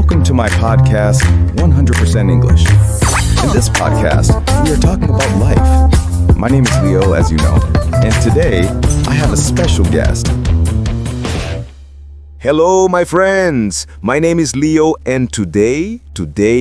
Welcome to my podcast, 100% English. In this podcast, we are talking about life. My name is Leo, as you know, and today I have a special guest. Hello, my friends. My name is Leo, and today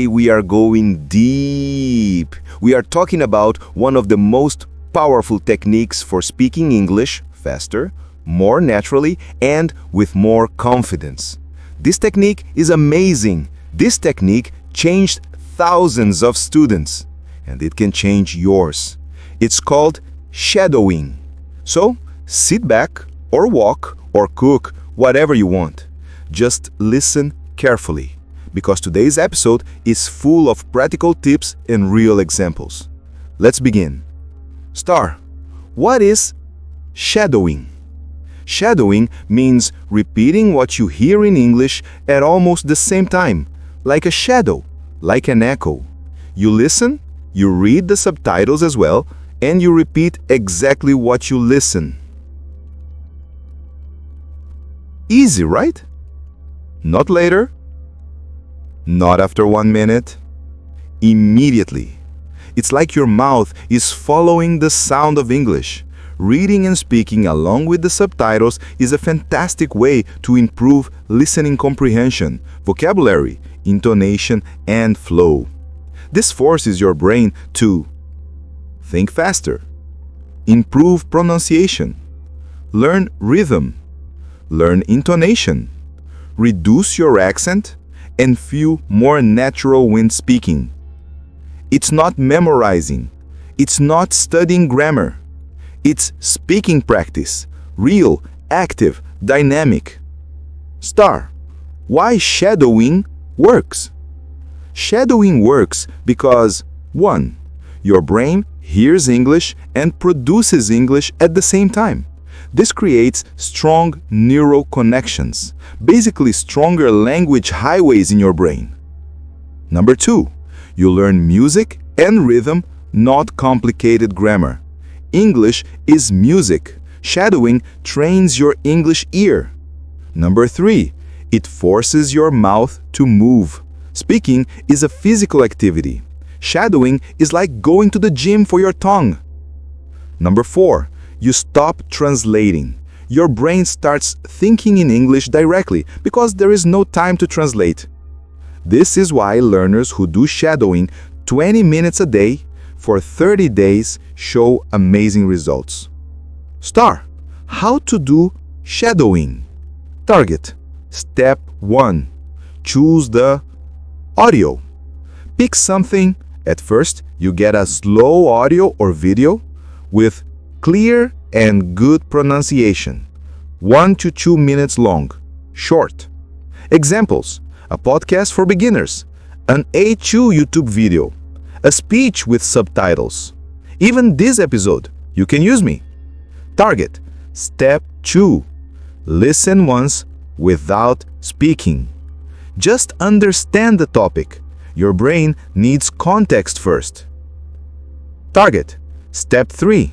we are going deep. We are talking about one of the most powerful techniques for speaking English faster, more naturally, and with more confidence. This technique is amazing. This technique changed thousands of students, and it can change yours. It's called shadowing. So, sit back, or walk, or cook, whatever you want. Just listen carefully, because today's episode is full of practical tips and real examples. Let's begin. Star, what is shadowing? Shadowing means repeating what you hear in English at almost the same time, like a shadow, like an echo. You listen, you read the subtitles as well, and you repeat exactly what you listen. Easy, right? Not later, not after 1 minute, immediately. It's like your mouth is following the sound of English. Reading and speaking along with the subtitles is a fantastic way to improve listening comprehension, vocabulary, intonation, and flow. This forces your brain to think faster, improve pronunciation, learn rhythm, learn intonation, reduce your accent, and feel more natural when speaking. It's not memorizing. It's not studying grammar. It's speaking practice, real, active, dynamic. Star, why shadowing works? Shadowing works because 1. Your brain hears English and produces English at the same time. This creates strong neural connections, basically stronger language highways in your brain. Number 2, you learn music and rhythm, not complicated grammar. English is music. Shadowing trains your English ear. Number 3, it forces your mouth to move. Speaking is a physical activity. Shadowing is like going to the gym for your tongue. Number 4, you stop translating. Your brain starts thinking in English directly because there is no time to translate. This is why learners who do shadowing 20 minutes a day for 30 days show amazing results. Star, how to do shadowing? Target. Step 1. Choose the audio. Pick something. At first, you get a slow audio or video with clear and good pronunciation. 1 to 2 minutes long. Short. Examples: a podcast for beginners, an A2 YouTube video, a speech with subtitles. Even this episode, you can use me. Target. Step 2. Listen once without speaking. Just understand the topic. Your brain needs context first. Target. Step 3.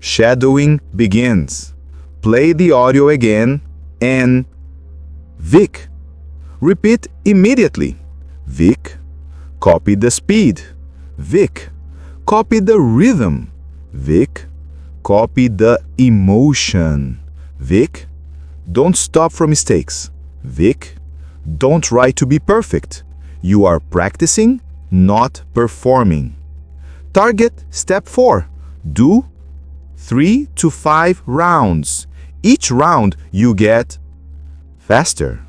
Shadowing begins. Play the audio again and Vic. Repeat immediately. Vic. Copy the speed. Vic. Copy the rhythm. Vic. Copy the emotion. Vic. Don't stop for mistakes. Vic. Don't try to be perfect. You are practicing, not performing. Target. Step 4. Do 3 to 5 rounds. Each round you get faster,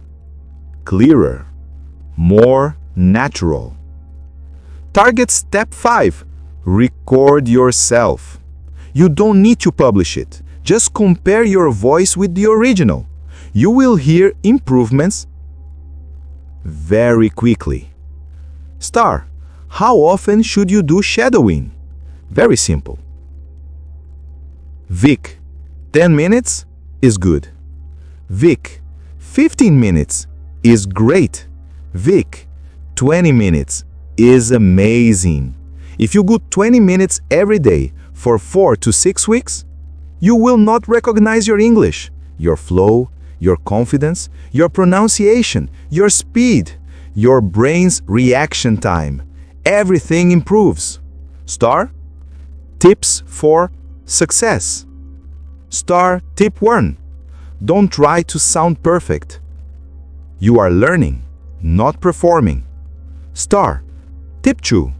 clearer, more natural. Target. Step 5. Record yourself. You don't need to publish it. Just compare your voice with the original. You will hear improvements very quickly. Star, how often should you do shadowing? Very simple. Vic, 10 minutes is good. Vic, 15 minutes is great. Vic, 20 minutes is amazing. If you go 20 minutes every day for 4 to 6 weeks, you will not recognize your English, your flow, your confidence, your pronunciation, your speed. your brain's reaction time. Everything improves. Star, tips for success. Star tip 1. Don't try to sound perfect. You are learning, not performing. Star, tip 2.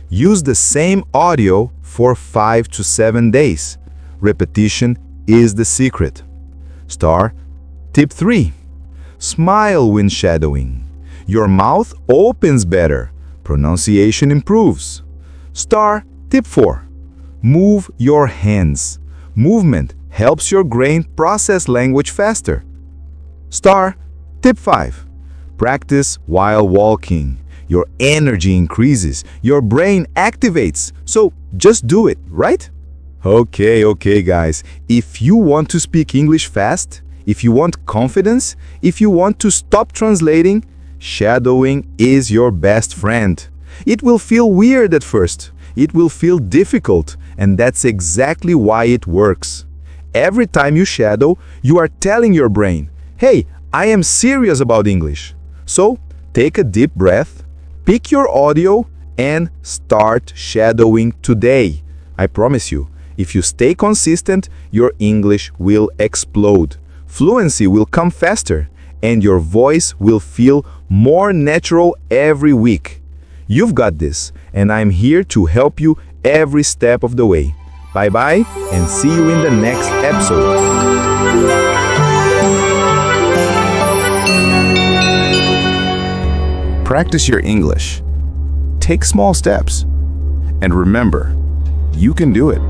Use the same audio for 5 to 7 days. Repetition is the secret. Star, tip 3. Smile when shadowing. Your mouth opens better. Pronunciation improves. Star, tip 4. Move your hands. Movement helps your brain process language faster. Star, tip 5. Practice while walking. Your energy increases, your brain activates, so just do it, right? Okay, guys. If you want to speak English fast, if you want confidence, if you want to stop translating, shadowing is your best friend. It will feel weird at first. It will feel difficult, and that's exactly why it works. Every time you shadow, you are telling your brain, hey, I am serious about English. So, take a deep breath, pick your audio, and start shadowing today. I promise you, if you stay consistent, your English will explode. Fluency will come faster, and your voice will feel more natural every week. You've got this, and I'm here to help you every step of the way. Bye-bye, and see you in the next episode. Practice your English. Take small steps. And remember, you can do it.